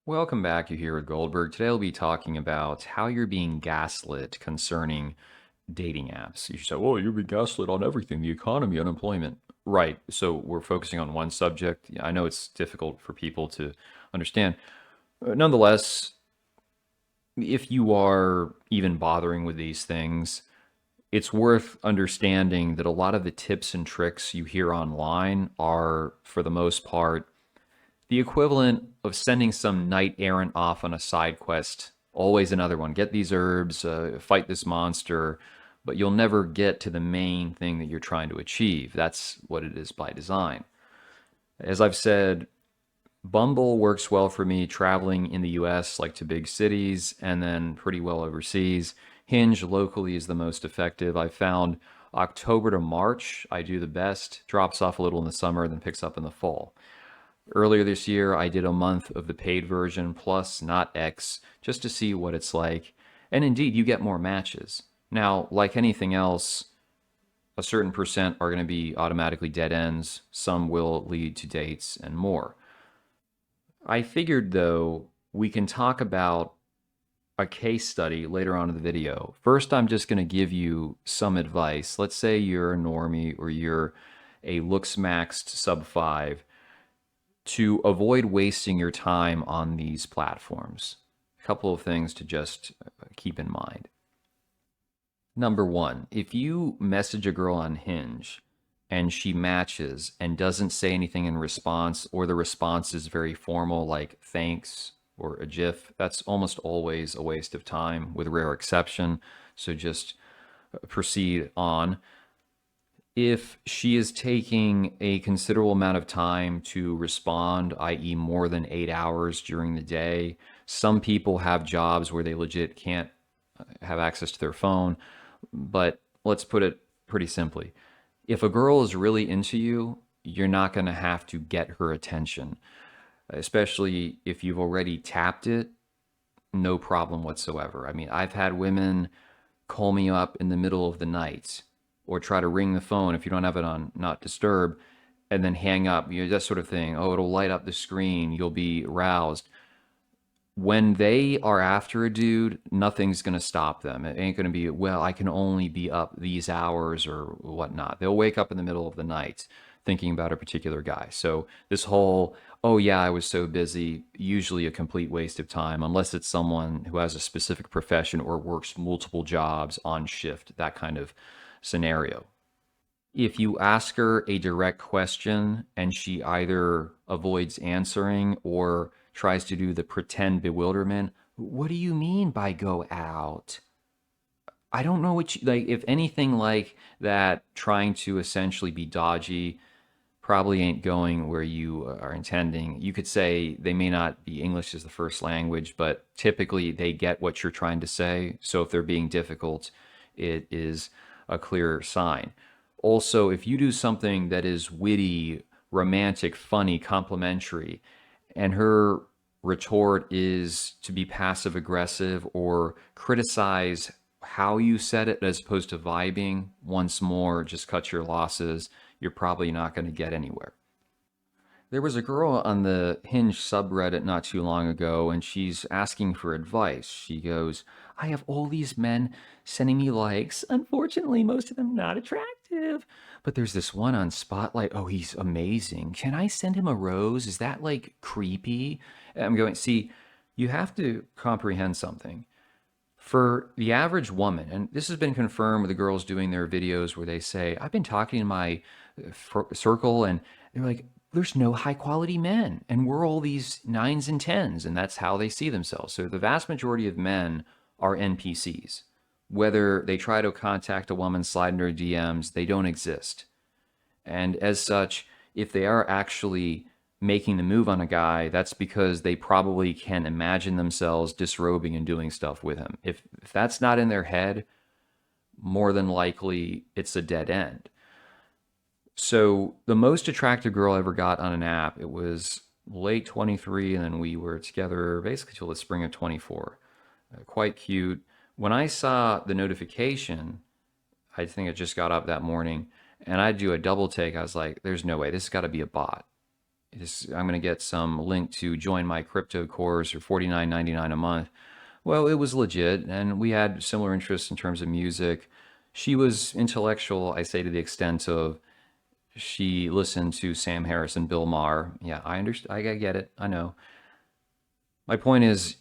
Welcome back. You're here with Goldberg. Today I'll be talking about how you're being gaslit concerning dating apps. You say, well, you're being gaslit on everything, the economy, unemployment. Right. So we're focusing on one subject. Yeah, I know it's difficult for people to understand. Nonetheless, if you are even bothering with these things, it's worth understanding that a lot of the tips and tricks you hear online are, for the most part, the equivalent of sending some knight errant off on a side quest. Always another one. Get these herbs, fight this monster, but you'll never get to the main thing that you're trying to achieve. That's what it is by design. As I've said, Bumble works well for me traveling in the US, like to big cities, and then pretty well overseas. Hinge locally is the most effective. I found October to March, I do the best, drops off a little in the summer, then picks up in the fall. Earlier this year, I did a month of the paid version plus, not X, just to see what it's like. And indeed, you get more matches. Now, like anything else, a certain percent are going to be automatically dead ends, some will lead to dates, and more. I figured, though, we can talk about a case study later on in the video. First, I'm just going to give you some advice. Let's say you're a normie or you're a looks maxed sub 5 to avoid wasting your time on these platforms. A couple of things to just keep in mind. Number one, if you message a girl on Hinge and she matches and doesn't say anything in response, or the response is very formal, like thanks or a GIF, that's almost always a waste of time, with rare exception. So just proceed on. If she is taking a considerable amount of time to respond, i.e., more than 8 hours during the day, some people have jobs where they legit can't have access to their phone. But let's put it pretty simply. If a girl is really into you, you're not going to have to get her attention, especially if you've already tapped it, no problem whatsoever. I mean, I've had women call me up in the middle of the night or try to ring the phone if you don't have it on not disturb, and then hang up, that sort of thing. Oh, it'll light up the screen, you'll be roused. When they are after a dude, nothing's going to stop them. It ain't going to be, well, I can only be up these hours or whatnot. They'll wake up in the middle of the night thinking about a particular guy. So this whole, oh yeah, I was so busy, usually a complete waste of time, unless it's someone who has a specific profession or works multiple jobs on shift, that kind of scenario. If you ask her a direct question and she either avoids answering or tries to do the pretend bewilderment, what do you mean by go out? I don't know what you like. If anything like that, trying to essentially be dodgy probably ain't going where you are intending. You could say they may not be English as the first language, but typically they get what you're trying to say. So if they're being difficult, it is a clear sign. Also, if you do something that is witty, romantic, funny, complimentary, and her retort is to be passive aggressive or criticize how you said it as opposed to vibing, once more, just cut your losses. You're probably not going to get anywhere. There was a girl on the Hinge subreddit not too long ago, and she's asking for advice. She goes, I have all these men sending me likes. Unfortunately, most of them not attractive. But there's this one on Spotlight. Oh, he's amazing. Can I send him a rose? Is that like creepy? I'm going, see, you have to comprehend something. For the average woman, and this has been confirmed with the girls doing their videos where they say, I've been talking to my circle, and they're like, there's no high quality men, and we're all these nines and tens, and that's how they see themselves. So the vast majority of men are NPCs. Whether they try to contact a woman, slide in her DMs, they don't exist. And as such, if they are actually making the move on a guy, that's because they probably can imagine themselves disrobing and doing stuff with him. If that's not in their head, more than likely it's a dead end. So the most attractive girl I ever got on an app, it was late 23, and then we were together basically till the spring of 24. Quite cute. When I saw the notification, I think I just got up that morning, and I do a double take. I was like, there's no way. This has got to be a bot. I'm going to get some link to join my crypto course for $49.99 a month. Well, it was legit, and we had similar interests in terms of music. She was intellectual, I say, to the extent of she listened to Sam Harris and Bill Maher. Yeah, I understand. I get it. I know. My point is,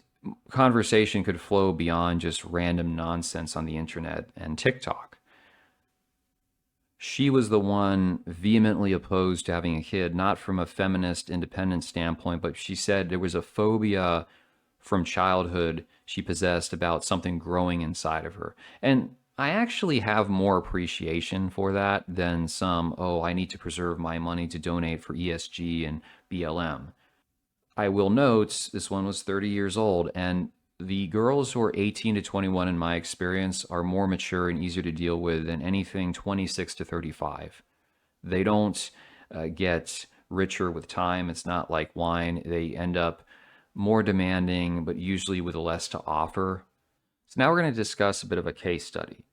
conversation could flow beyond just random nonsense on the internet and TikTok. She was the one vehemently opposed to having a kid, not from a feminist independent standpoint, but she said there was a phobia from childhood she possessed about something growing inside of her. And I actually have more appreciation for that than some, oh, I need to preserve my money to donate for ESG and BLM. I will note this one was 30 years old, and the girls who are 18 to 21, in my experience, are more mature and easier to deal with than anything 26 to 35. They don't get richer with time. It's not like wine. They end up more demanding, but usually with less to offer. So now we're going to discuss a bit of a case study.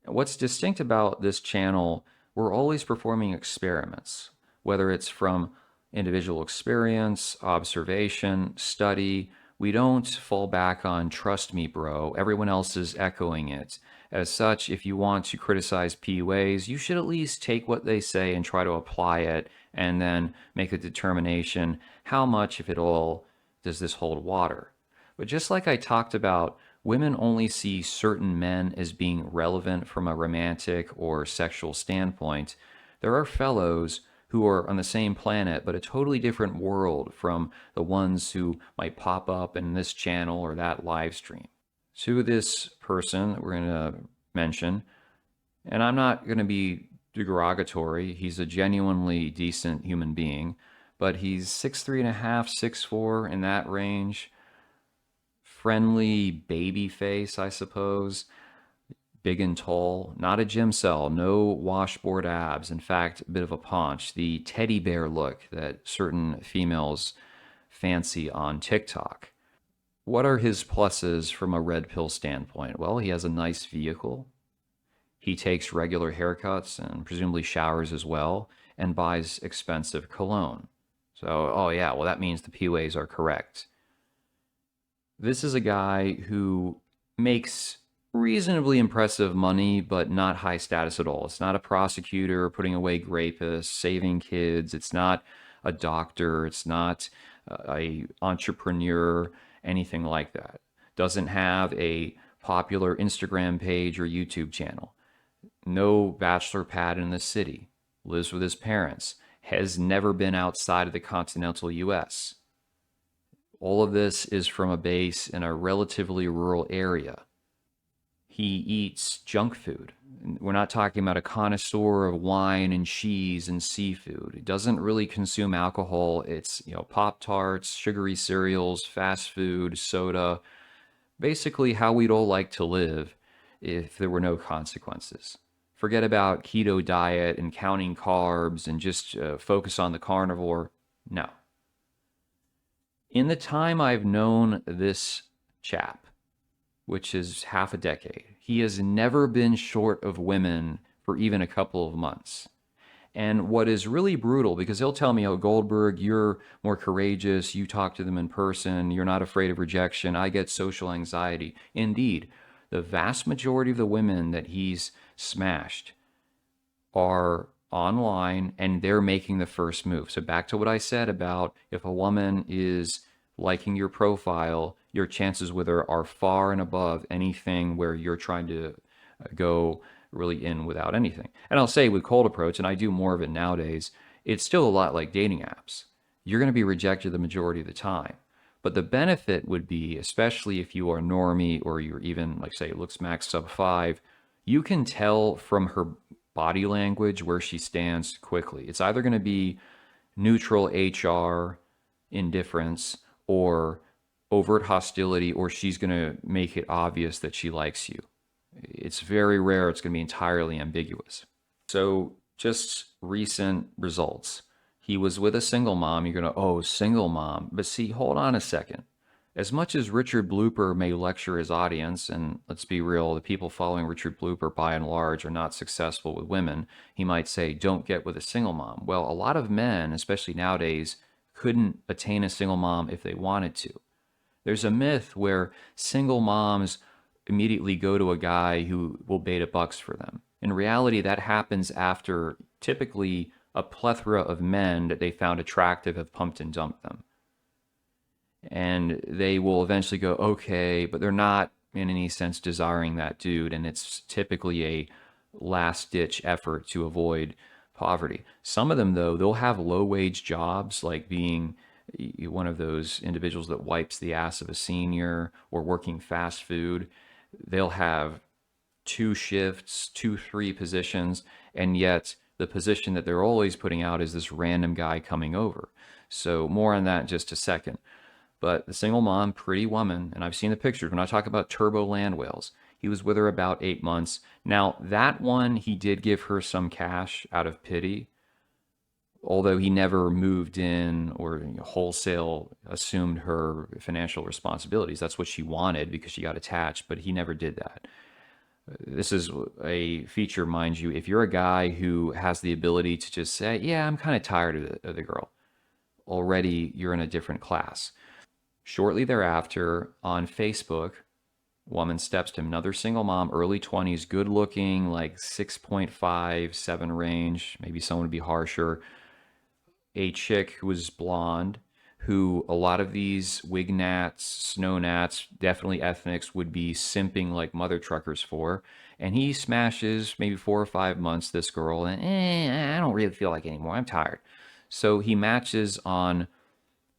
What's distinct about this channel, we're always performing experiments, whether it's from individual experience, observation, study. We don't fall back on trust me, bro. Everyone else is echoing it. As such, if you want to criticize PUAs, you should at least take what they say and try to apply it and then make a determination how much, if at all, does this hold water. But just like I talked about, women only see certain men as being relevant from a romantic or sexual standpoint. There are fellows who are on the same planet but a totally different world from the ones who might pop up in this channel or that live stream. To this person that we're going to mention, and I'm not going to be derogatory, he's a genuinely decent human being, but he's 6'3" and a half, 6'4", in that range. Friendly baby face, I suppose. Big and tall, not a gym cell, no washboard abs. In fact, a bit of a paunch. The teddy bear look that certain females fancy on TikTok. What are his pluses from a red pill standpoint? Well, he has a nice vehicle. He takes regular haircuts and presumably showers as well, and buys expensive cologne. So, oh yeah, well, that means the PUAs are correct. This is a guy who makes reasonably impressive money, but not high status at all. It's not a prosecutor putting away rapists, saving kids. It's not a doctor. It's not a entrepreneur, anything like that. Doesn't have a popular Instagram page or YouTube channel. No bachelor pad in the city. Lives with his parents. Has never been outside of the continental US. All of this is from a base in a relatively rural area. He eats junk food. We're not talking about a connoisseur of wine and cheese and seafood. He doesn't really consume alcohol. It's, Pop-Tarts, sugary cereals, fast food, soda. Basically how we'd all like to live if there were no consequences. Forget about keto diet and counting carbs and just focus on the carnivore. No. In the time I've known this chap, which is half a decade, he has never been short of women for even a couple of months. And what is really brutal, because he'll tell me, oh, Goldberg, you're more courageous, you talk to them in person, you're not afraid of rejection, I get social anxiety. Indeed, the vast majority of the women that he's smashed are online and they're making the first move. So back to what I said about if a woman is liking your profile, your chances with her are far and above anything where you're trying to go really in without anything. And I'll say with cold approach, and I do more of it nowadays, it's still a lot like dating apps. You're going to be rejected the majority of the time. But the benefit would be, especially if you are normie or you're even, like say, looks max sub 5, you can tell from her body language where she stands quickly. It's either going to be neutral HR, indifference, or overt hostility, or she's going to make it obvious that she likes you. It's very rare it's going to be entirely ambiguous. So just recent results. He was with a single mom. You're going to, oh, single mom. But see, hold on a second. As much as Richard Blooper may lecture his audience, and let's be real, the people following Richard Blooper by and large are not successful with women, he might say, don't get with a single mom. Well, a lot of men, especially nowadays, couldn't attain a single mom if they wanted to. There's a myth where single moms immediately go to a guy who will bait a bucks for them. In reality, that happens after typically a plethora of men that they found attractive have pumped and dumped them. And they will eventually go, okay, but they're not in any sense desiring that dude. And it's typically a last ditch effort to avoid poverty. Some of them, though, they'll have low wage jobs like being one of those individuals that wipes the ass of a senior or working fast food. They'll have two shifts, two, three positions, and yet the position that they're always putting out is this random guy coming over. So more on that in just a second. But the single mom, pretty woman, and I've seen the pictures when I talk about turbo land whales. He was with her about 8 months. Now, that one, he did give her some cash out of pity, although he never moved in or wholesale assumed her financial responsibilities. That's what she wanted because she got attached, but he never did that. This is a feature, mind you, if you're a guy who has the ability to just say, yeah, I'm kind of tired of the girl, already you're in a different class. Shortly thereafter, on Facebook, woman steps to him, another single mom, early 20s, good looking, like 6.5, 7 range, maybe someone would be harsher. A chick who was blonde, who a lot of these wig gnats, snow gnats, definitely ethnics, would be simping like mother truckers for. And he smashes maybe 4 or 5 months this girl, and I don't really feel like it anymore. I'm tired. So he matches on,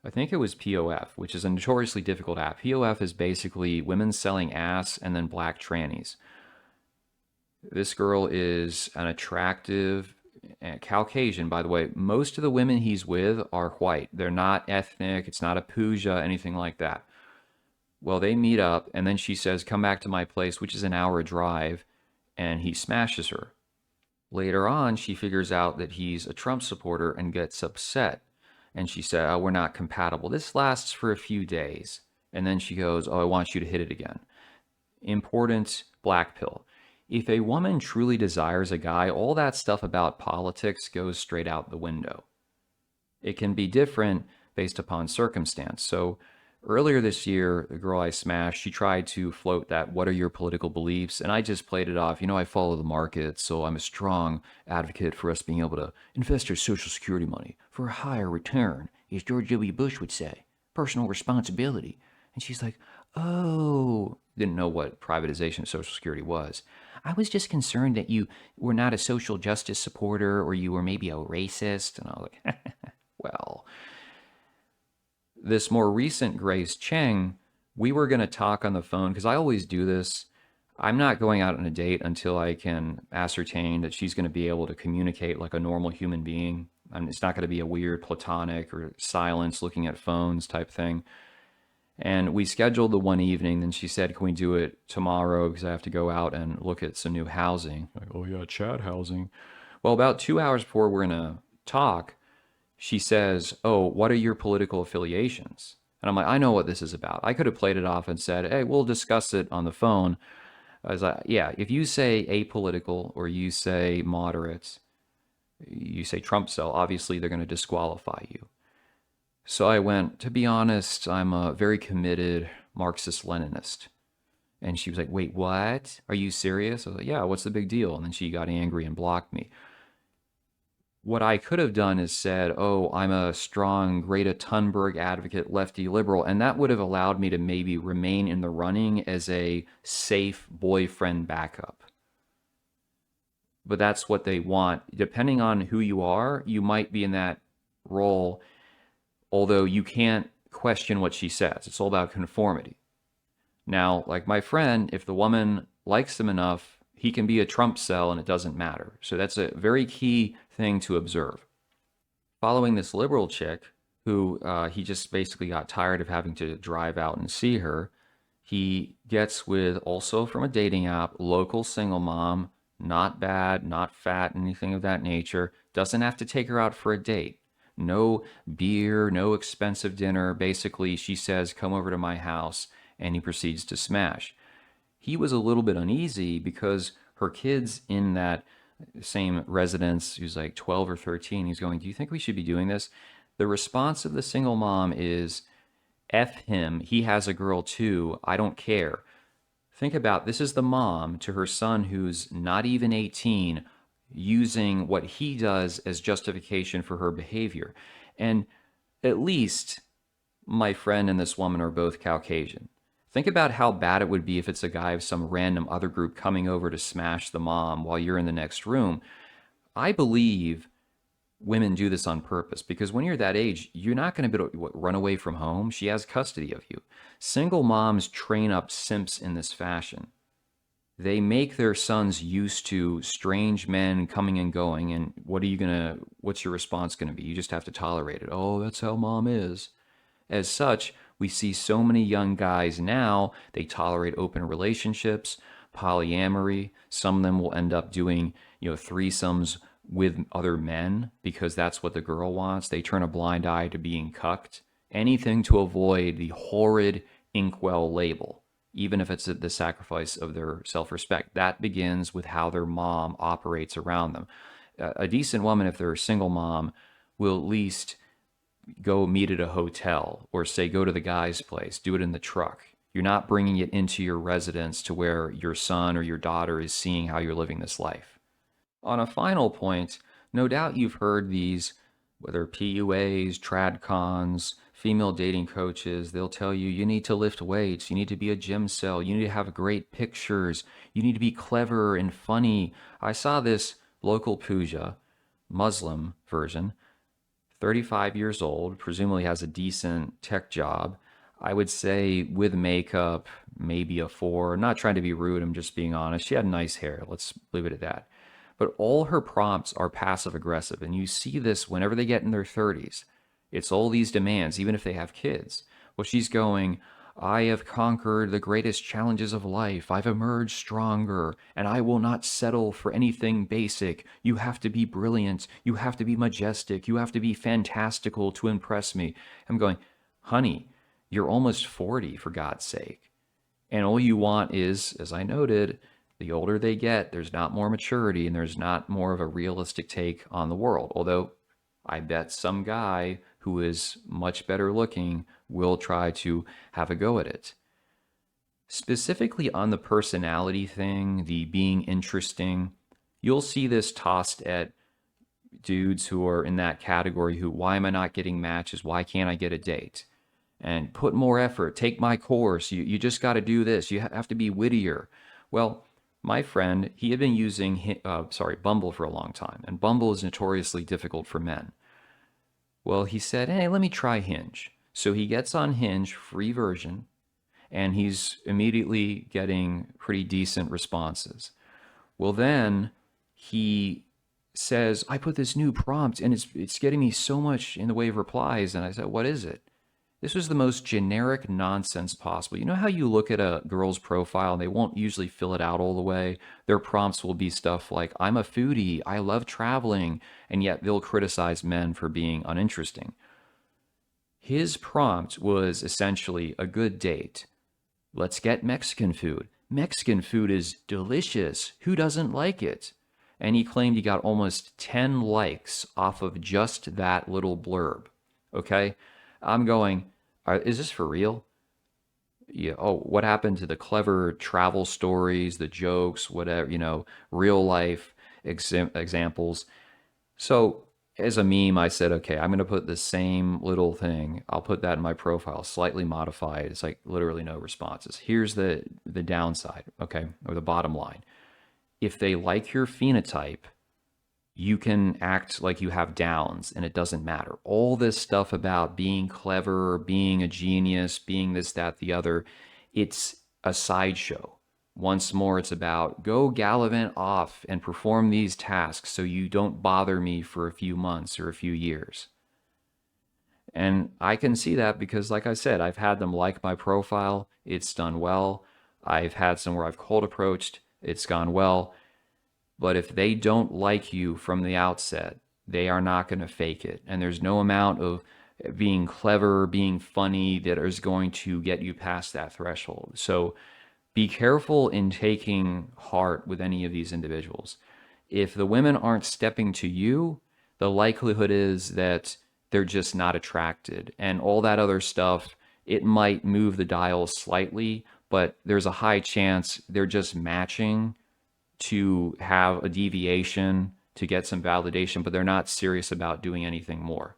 I think it was POF, which is a notoriously difficult app. POF is basically women selling ass and then black trannies. This girl is an attractive Caucasian, by the way. Most of the women he's with are white. They're not ethnic. It's not a puja, anything like that. Well, they meet up, and then she says, come back to my place, which is an hour drive, and he smashes her. Later on, she figures out that he's a Trump supporter and gets upset. And she said, oh, we're not compatible. This lasts for a few days. And then she goes, oh, I want you to hit it again. Important black pill. If a woman truly desires a guy, all that stuff about politics goes straight out the window. It can be different based upon circumstance. So earlier this year, the girl I smashed, she tried to float that, what are your political beliefs? And I just played it off. I follow the market, so I'm a strong advocate for us being able to invest our Social Security money for a higher return, as George W. Bush would say, personal responsibility. And she's like, oh, didn't know what privatization of Social Security was. I was just concerned that you were not a social justice supporter or you were maybe a racist. And I was like, well, this more recent Grace Cheng, we were going to talk on the phone because I always do this. I'm not going out on a date until I can ascertain that she's going to be able to communicate like a normal human being. It's not going to be a weird platonic or silence looking at phones type thing. And we scheduled the one evening. Then she said, can we do it tomorrow? Because I have to go out and look at some new housing. Like, oh yeah, Chad housing. Well, about 2 hours before we're going to talk, she says, oh, what are your political affiliations? And I'm like, I know what this is about. I could have played it off and said, hey, we'll discuss it on the phone. I was like, yeah, if you say apolitical or you say moderate, you say Trump cell, obviously they're going to disqualify you. So I went, to be honest, I'm a very committed Marxist-Leninist. And she was like, wait, what? Are you serious? I was like, yeah, what's the big deal? And then she got angry and blocked me. What I could have done is said, oh, I'm a strong Greta Thunberg advocate, lefty liberal, and that would have allowed me to maybe remain in the running as a safe boyfriend backup. But that's what they want. Depending on who you are, you might be in that role, although you can't question what she says. It's all about conformity. Now, like my friend, if the woman likes him enough, he can be a Trump cell and it doesn't matter. So that's a very key thing to observe. Following this liberal chick, who he just basically got tired of having to drive out and see her, he gets with, also from a dating app, local single mom, not bad, not fat, anything of that nature, doesn't have to take her out for a date. No beer, no expensive dinner. Basically, she says, come over to my house, and he proceeds to smash. He was a little bit uneasy because her kids in that same residence, who's like 12 or 13, he's going, do you think we should be doing this? The response of the single mom is, F him. He has a girl too. I don't care. Think about this is the mom to her son who's not even 18 using what he does as justification for her behavior. And at least my friend and this woman are both Caucasian. Think about how bad it would be if it's a guy of some random other group coming over to smash the mom while you're in the next room. I believe women do this on purpose because when you're that age, you're not going to be able to run away from home. She has custody of you. Single moms train up simps in this fashion. They make their sons used to strange men coming and going, and what's your response gonna be? You just have to tolerate it. Oh, that's how mom is. As such, we see so many young guys now, they tolerate open relationships, polyamory. Some of them will end up doing, threesomes with other men because that's what the girl wants. They turn a blind eye to being cucked. Anything to avoid the horrid inkwell label, even if it's at the sacrifice of their self-respect. That begins with how their mom operates around them. A decent woman, if they're a single mom, will at least go meet at a hotel or say go to the guy's place, do it in the truck. You're not bringing it into your residence to where your son or your daughter is seeing how you're living this life. On a final point, no doubt you've heard these, whether PUAs, tradcons, female dating coaches, they'll tell you you need to lift weights, you need to be a gym cell, you need to have great pictures, you need to be clever and funny. I saw this local puja, Muslim version, 35 years old, presumably has a decent tech job. I would say with makeup, maybe a 4. I'm not trying to be rude, I'm just being honest. She had nice hair, let's leave it at that. But all her prompts are passive aggressive, and you see this whenever they get in their 30s. It's all these demands, even if they have kids. Well, she's going, I have conquered the greatest challenges of life. I've emerged stronger, and I will not settle for anything basic. You have to be brilliant. You have to be majestic. You have to be fantastical to impress me. I'm going, honey, you're almost 40, for God's sake. And all you want is, as I noted, the older they get, there's not more maturity and there's not more of a realistic take on the world. Although I bet some guy who is much better looking will try to have a go at it. Specifically on the personality thing, the being interesting, you'll see this tossed at dudes who are in that category who, why am I not getting matches? Why can't I get a date? And put more effort, take my course. You just got to do this. You have to be wittier. Well, my friend, he had been using Bumble for a long time, and Bumble is notoriously difficult for men. Well, he said, hey, let me try Hinge. So he gets on Hinge, free version, and he's immediately getting pretty decent responses. Well, then he says, I put this new prompt, and it's getting me so much in the way of replies. And I said, what is it? This was the most generic nonsense possible. You know how you look at a girl's profile and they won't usually fill it out all the way? Their prompts will be stuff like, I'm a foodie, I love traveling, and yet they'll criticize men for being uninteresting. His prompt was essentially a good date. Let's get Mexican food. Mexican food is delicious. Who doesn't like it? And he claimed he got almost 10 likes off of just that little blurb. Okay? I'm going, is this for real? Yeah. Oh, what happened to the clever travel stories, the jokes, whatever, real life examples? So as a meme, I said, okay, I'm going to put the same little thing. I'll put that in my profile, slightly modified. It's like literally no responses. Here's the downside, okay, or the bottom line. If they like your phenotype, you can act like you have downs and it doesn't matter. All this stuff about being clever, being a genius, being this, that, the other, it's a sideshow. Once more, it's about go gallivant off and perform these tasks so you don't bother me for a few months or a few years. And I can see that because, like I said, I've had them like my profile. It's done well. I've had some where I've cold approached. It's gone well. But if they don't like you from the outset, they are not going to fake it. And there's no amount of being clever, being funny that is going to get you past that threshold. So be careful in taking heart with any of these individuals. If the women aren't stepping to you, the likelihood is that they're just not attracted. And all that other stuff, it might move the dial slightly, but there's a high chance they're just matching to have a deviation to get some validation, but they're not serious about doing anything more.